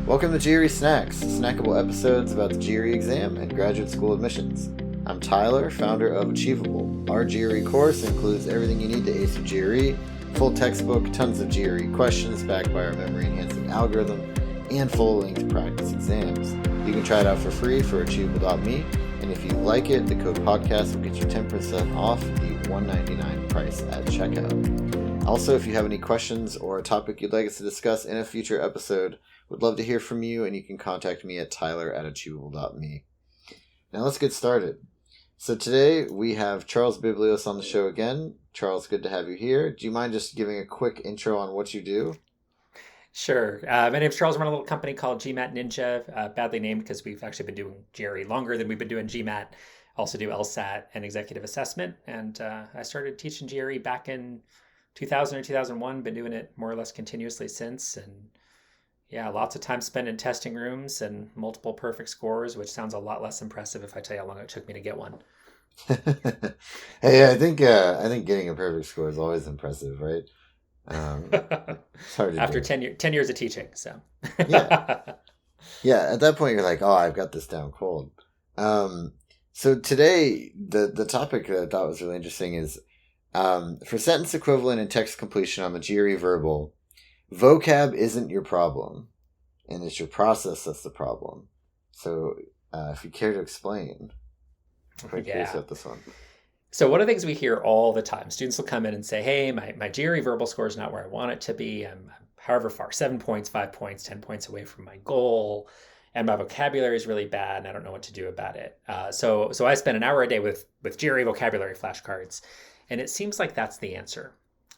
Welcome to GRE Snacks, snackable episodes about the GRE exam and graduate school admissions. I'm Tyler, founder of Achievable. Our GRE course includes everything you need to ace your GRE, full textbook, tons of GRE questions backed by our memory-enhancing algorithm, and full-length practice exams. You can try it out for free for achievable.me, and if you like it, the code podcast will get you 10% off the $199 price at checkout. Also, if you have any questions or a topic you'd like us to discuss in a future episode, would love to hear from you, and you can contact me at tyler@achievable.me. Now let's get started. So today we have Charles Bibilos on the show again. Charles, good to have you here. Do you mind just giving a quick intro on what you do? Sure. My name is Charles. I run a little company called GMAT Ninja, badly named because we've actually been doing GRE longer than we've been doing GMAT. Also do LSAT and executive assessment. And I started teaching GRE back in 2000 or 2001. Been doing it more or less continuously since. And yeah, lots of time spent in testing rooms and multiple perfect scores, which sounds a lot less impressive if I tell you how long it took me to get one. Hey, I think getting a perfect score is always impressive, right? It's hard to After do. 10 years of teaching, so. Yeah. Yeah, at that point you're like, oh, I've got this down cold. So today, the topic that I thought was really interesting is for sentence equivalent and text completion on the GRE Verbal, vocab isn't your problem, and it's your process that's the problem. So if you care to explain, I'm quite curious about this one. So one of the things we hear all the time, students will come in and say, hey, my GRE Verbal score is not where I want it to be. I'm however far, 7 points, 5 points, 10 points away from my goal. And my vocabulary is really bad and I don't know what to do about it. So I spend an hour a day with GRE vocabulary flashcards. And it seems like that's the answer.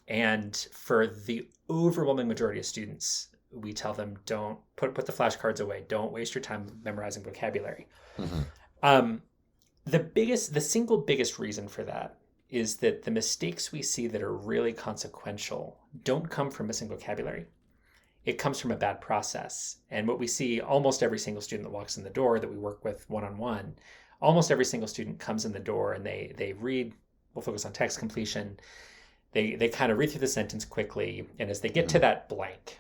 And for the overwhelming majority of students, we tell them don't put the flashcards away. Don't waste your time memorizing vocabulary. Mm-hmm. The single biggest reason for that is that the mistakes we see that are really consequential don't come from missing vocabulary. It comes from a bad process. And what we see almost every single student that walks in the door that we work with one-on-one, almost every single student comes in the door and they read, we'll focus on text completion. They kind of read through the sentence quickly. And as they get to that blank,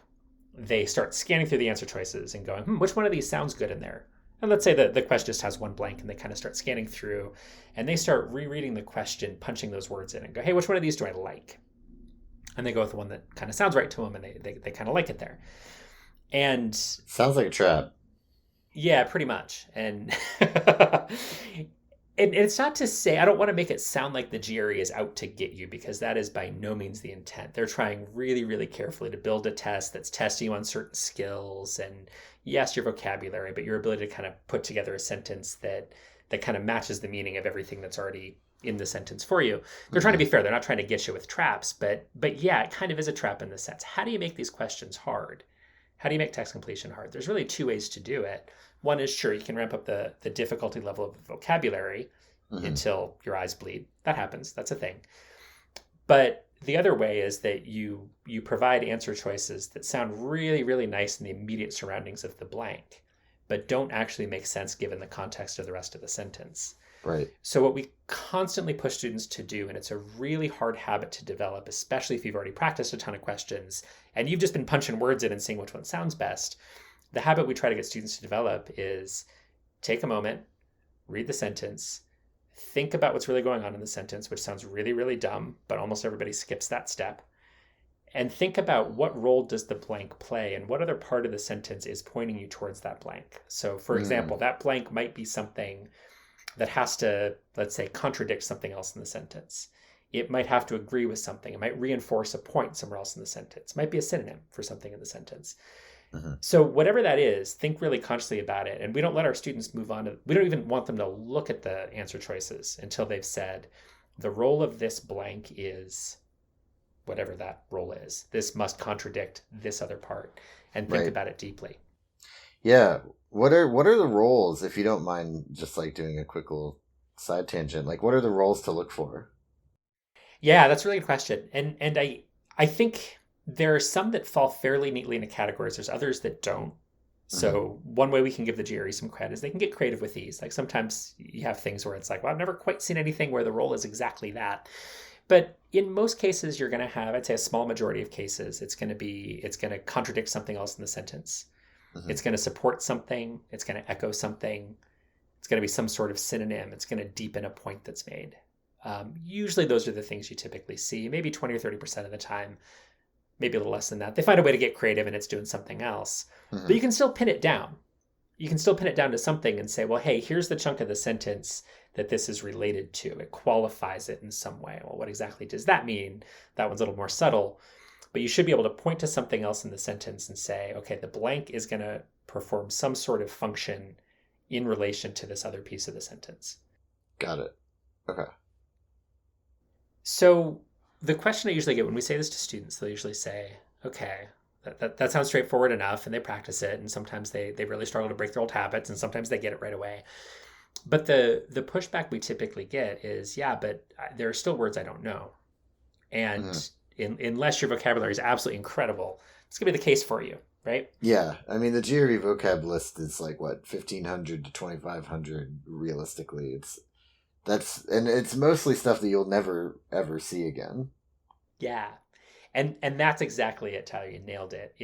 they start scanning through the answer choices and going, which one of these sounds good in there? And let's say that the question just has one blank and they kind of start scanning through and they start rereading the question, punching those words in and go, hey, which one of these do I like? And they go with the one that kind of sounds right to them and they kind of like it there. And sounds like a trap. Yeah, pretty much. And it's not to say, I don't want to make it sound like the GRE is out to get you, because that is by no means the intent. They're trying really, really carefully to build a test that's testing you on certain skills and yes, your vocabulary, but your ability to kind of put together a sentence that kind of matches the meaning of everything that's already in the sentence for you. They're trying to be fair. They're not trying to get you with traps, but yeah, it kind of is a trap in the sense. How do you make these questions hard? How do you make text completion hard? There's really two ways to do it. One is, sure, you can ramp up the difficulty level of vocabulary until your eyes bleed. That happens. That's a thing. But the other way is that you provide answer choices that sound really, really nice in the immediate surroundings of the blank, but don't actually make sense given the context of the rest of the sentence. Right. So what we constantly push students to do, and it's a really hard habit to develop, especially if you've already practiced a ton of questions and you've just been punching words in and seeing which one sounds best, the habit we try to get students to develop is take a moment, read the sentence, think about what's really going on in the sentence, which sounds really, really dumb, but almost everybody skips that step. And think about what role does the blank play and what other part of the sentence is pointing you towards that blank. So for example, that blank might be something that has to, let's say, contradict something else in the sentence. It might have to agree with something. It might reinforce a point somewhere else in the sentence. It might be a synonym for something in the sentence. So whatever that is, think really consciously about it. And we don't let our students move on. We don't even want them to look at the answer choices until they've said, the role of this blank is whatever that role is. This must contradict this other part. And think about it deeply. Yeah. What are the roles, if you don't mind just like doing a quick little side tangent, like what are the roles to look for? Yeah, that's a really good question. And I think there are some that fall fairly neatly into categories. There's others that don't. So one way we can give the GRE some credit is they can get creative with these. Like sometimes you have things where it's like, well, I've never quite seen anything where the role is exactly that. But in most cases, you're going to have, I'd say a small majority of cases, it's going to contradict something else in the sentence. Mhm. It's going to support something. It's going to echo something. It's going to be some sort of synonym. It's going to deepen a point that's made. Usually those are the things you typically see, maybe 20 or 30% of the time, maybe a little less than that. They find a way to get creative and it's doing something else. But you can still pin it down. You can still pin it down to something and say, well, hey, here's the chunk of the sentence that this is related to. It qualifies it in some way. Well, what exactly does that mean? That one's a little more subtle. But you should be able to point to something else in the sentence and say, okay, the blank is going to perform some sort of function in relation to this other piece of the sentence. Got it. Okay. So the question I usually get when we say this to students, they'll usually say, okay, that sounds straightforward enough, and they practice it, and sometimes they really struggle to break their old habits, and sometimes they get it right away. But the pushback we typically get is, yeah, but there are still words I don't know. And unless your vocabulary is absolutely incredible, it's going to be the case for you, right? Yeah. I mean, the GRE vocab list is like, what, 1,500 to 2,500 realistically. It's mostly stuff that you'll never, ever see again. Yeah. And that's exactly it, Tyler. You nailed it.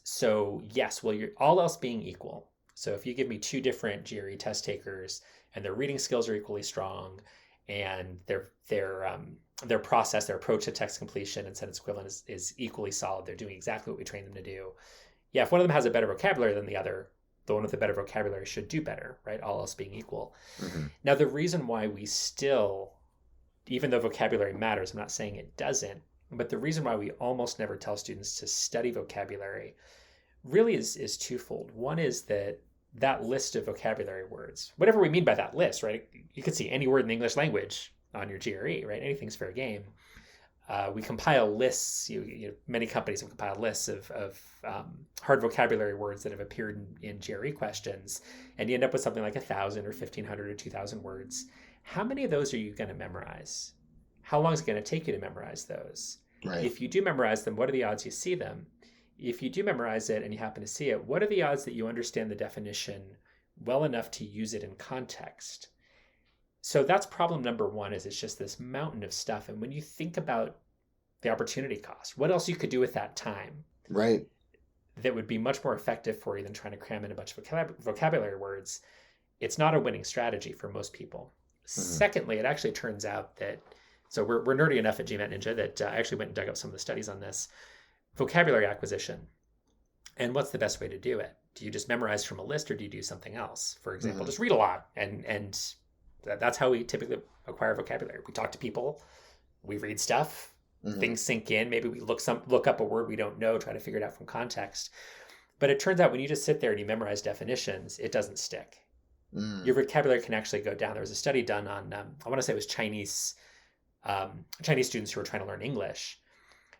So yes, well, you're all else being equal. So if you give me two different GRE test takers and their reading skills are equally strong and their process, their approach to text completion and sentence equivalent is equally solid, they're doing exactly what we train them to do. Yeah, if one of them has a better vocabulary than the other, the one with the better vocabulary should do better, right? All else being equal. Now, the reason why we still, even though vocabulary matters, I'm not saying it doesn't, but the reason why we almost never tell students to study vocabulary really is twofold. One is that list of vocabulary words, whatever we mean by that list, right? You could see any word in the English language on your GRE, right? Anything's fair game. We compile lists. Many companies have compiled lists of hard vocabulary words that have appeared in GRE questions, and you end up with something like 1,000 or 1,500 or 2,000 words. How many of those are you going to memorize? How long is it going to take you to memorize those? Right. If you do memorize them, what are the odds you see them? If you do memorize it and you happen to see it, what are the odds that you understand the definition well enough to use it in context? So that's problem number one, is it's just this mountain of stuff. And when you think about the opportunity cost, what else you could do with that time? Right. That would be much more effective for you than trying to cram in a bunch of vocabulary words. It's not a winning strategy for most people. Secondly, it actually turns out that, so we're nerdy enough at GMAT Ninja that I actually went and dug up some of the studies on this. Vocabulary acquisition. And what's the best way to do it? Do you just memorize from a list, or do you do something else? For example, just read a lot. And that's how we typically acquire vocabulary. We talk to people, we read stuff, things sink in. Maybe we look up a word we don't know, try to figure it out from context. But it turns out when you just sit there and you memorize definitions, it doesn't stick. Your vocabulary can actually go down. There was a study done on, I want to say it was Chinese students who were trying to learn English.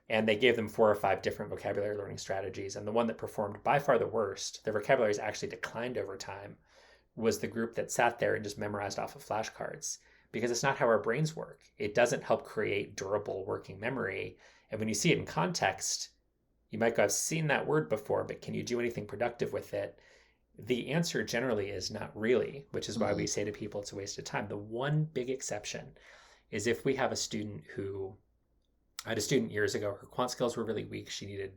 And they gave them 4 or 5 different vocabulary learning strategies. And the one that performed by far the worst, their vocabularies actually declined over time, was the group that sat there and just memorized off of flashcards. Because it's not how our brains work. It doesn't help create durable working memory. And when you see it in context, you might go, I've seen that word before, but can you do anything productive with it? The answer generally is not really, which is why we say to people it's a waste of time. The one big exception is if we have a student who, I had a student years ago, her quant skills were really weak. She needed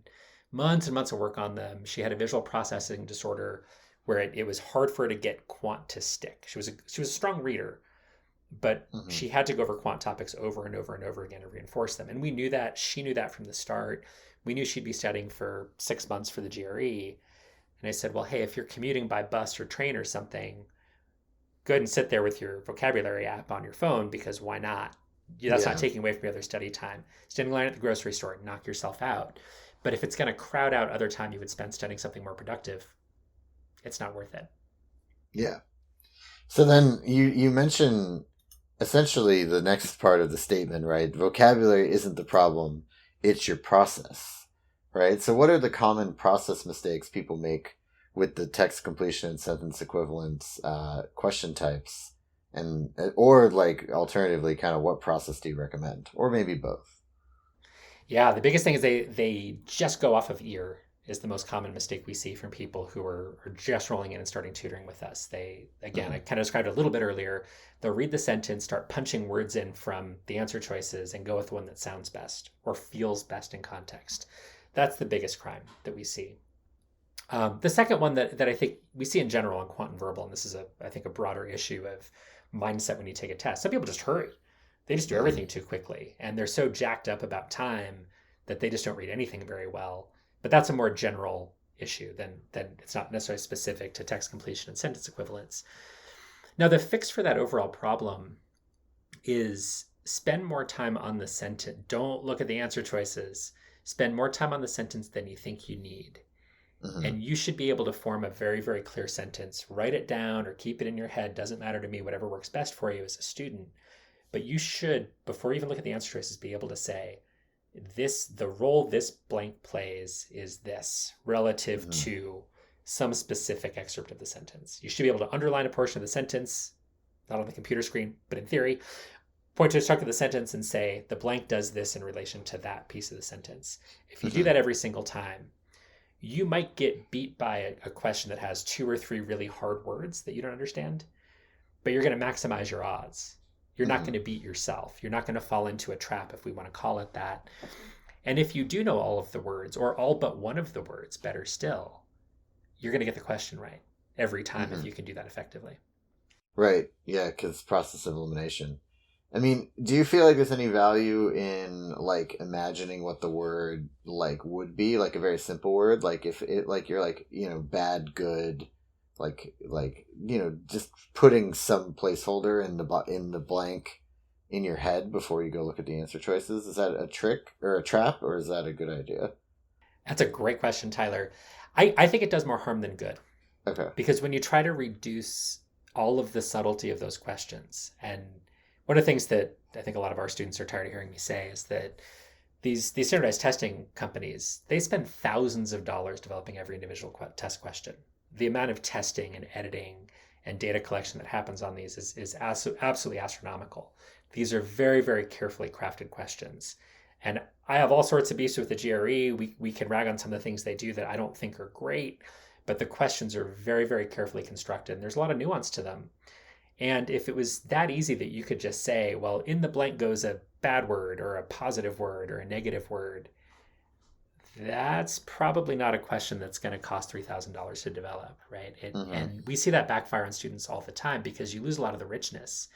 months and months of work on them. She had a visual processing disorder where it was hard for her to get quant to stick. She was a strong reader, but she had to go over quant topics over and over and over again and reinforce them. And we knew that. She knew that from the start. We knew she'd be studying for 6 months for the GRE. And I said, well, hey, if you're commuting by bus or train or something, go ahead and sit there with your vocabulary app on your phone, because why not? That's not taking away from your other study time. Standing in line at the grocery store, knock yourself out. But if it's going to crowd out other time you would spend studying something more productive, it's not worth it. Yeah. So then you mentioned essentially the next part of the statement, right? Vocabulary isn't the problem, it's your process, right? So what are the common process mistakes people make with the text completion and sentence equivalence question types? Or like alternatively, kind of what process do you recommend? Or maybe both? Yeah, the biggest thing is they just go off of ear. is the most common mistake we see from people who are just rolling in and starting tutoring with us. They, again, I kind of described it a little bit earlier. They'll read the sentence, start punching words in from the answer choices, and go with one that sounds best or feels best in context. That's the biggest crime that we see. The second one that I think we see in general in quant and verbal, and this is, I think, a broader issue of mindset when you take a test. Some people just hurry. They just do everything too quickly, and they're so jacked up about time that they just don't read anything very well. But that's a more general issue than it's not necessarily specific to text completion and sentence equivalence. Now, the fix for that overall problem is spend more time on the sentence. Don't look at the answer choices. Spend more time on the sentence than you think you need. And you should be able to form a very, very clear sentence. Write it down or keep it in your head. Doesn't matter to me, whatever works best for you as a student. But you should, before you even look at the answer choices, be able to say, the role this blank plays is this relative to some specific excerpt of the sentence. You should be able to underline a portion of the sentence, not on the computer screen, but in theory, point to a chunk of the sentence and say, the blank does this in relation to that piece of the sentence. If you do that every single time, you might get beat by a question that has 2 or 3 really hard words that you don't understand, but you're going to maximize your odds. You're not going to beat yourself. You're not going to fall into a trap, if we want to call it that. And if you do know all of the words, or all but one of the words, better still, you're going to get the question right every time if you can do that effectively. Right. Yeah, because process of elimination. I mean, do you feel like there's any value in like imagining what the word like would be, like a very simple word, like if it like you're like, you know, bad, good, like you know, just putting some placeholder in the blank in your head before you go look at the answer choices? Is that a trick or a trap, or is that a good idea? That's a great question, Tyler. I think it does more harm than good. Okay. Because when you try to reduce all of the subtlety of those questions, and one of the things that I think a lot of our students are tired of hearing me say is that these standardized testing companies, they spend thousands of dollars developing every individual test question. The amount of testing and editing and data collection that happens on these is absolutely astronomical. These are very, very carefully crafted questions. And I have all sorts of beefs with the GRE. We can rag on some of the things they do that I don't think are great, but the questions are very, very carefully constructed. And there's a lot of nuance to them. And if it was that easy that you could just say, well, in the blank goes a bad word or a positive word or a negative word, that's probably not a question that's going to cost $3,000 to develop, right? And we see that backfire on students all the time because you lose a lot of the richness.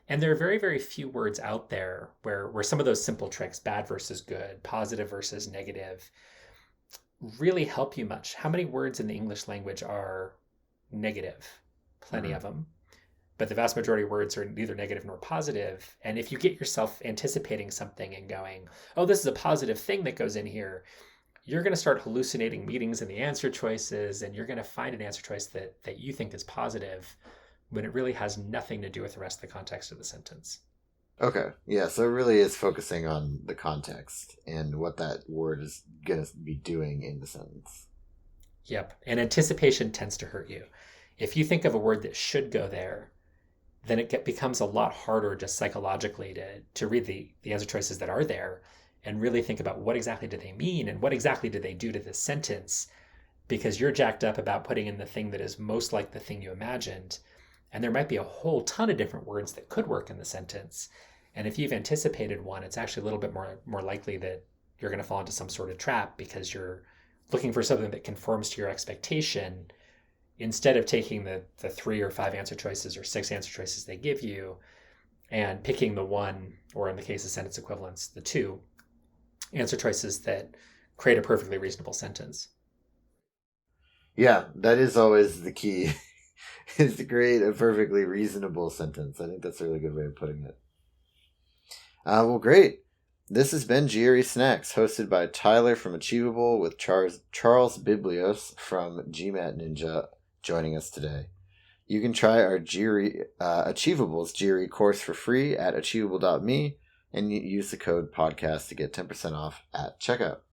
And there are very, very few words out there where some of those simple tricks, bad versus good, positive versus negative, really help you much. How many words in the English language are negative? Plenty of them. But the vast majority of words are neither negative nor positive. And if you get yourself anticipating something and going, oh, this is a positive thing that goes in here, you're going to start hallucinating meanings in the answer choices, and you're going to find an answer choice that you think is positive when it really has nothing to do with the rest of the context of the sentence. Okay. Yeah, so it really is focusing on the context and what that word is going to be doing in the sentence. Yep. And anticipation tends to hurt you. If you think of a word that should go there, then it becomes a lot harder just psychologically to read the answer choices that are there and really think about what exactly do they mean and what exactly do they do to this sentence, because you're jacked up about putting in the thing that is most like the thing you imagined. And there might be a whole ton of different words that could work in the sentence. And if you've anticipated one, it's actually a little bit more likely that you're going to fall into some sort of trap because you're looking for something that conforms to your expectation instead of taking the 3 or 5 answer choices or 6 answer choices they give you and picking the one, or in the case of sentence equivalence, the 2 answer choices that create a perfectly reasonable sentence. Yeah, that is always the key, is to create a perfectly reasonable sentence. I think that's a really good way of putting it. Well, great. This has been GRE Snacks, hosted by Tyler from Achievable with Charles Bibilos from GMAT Ninja joining us today. You can try our Achievables GRE course for free at achievable.me and use the code podcast to get 10% off at checkout.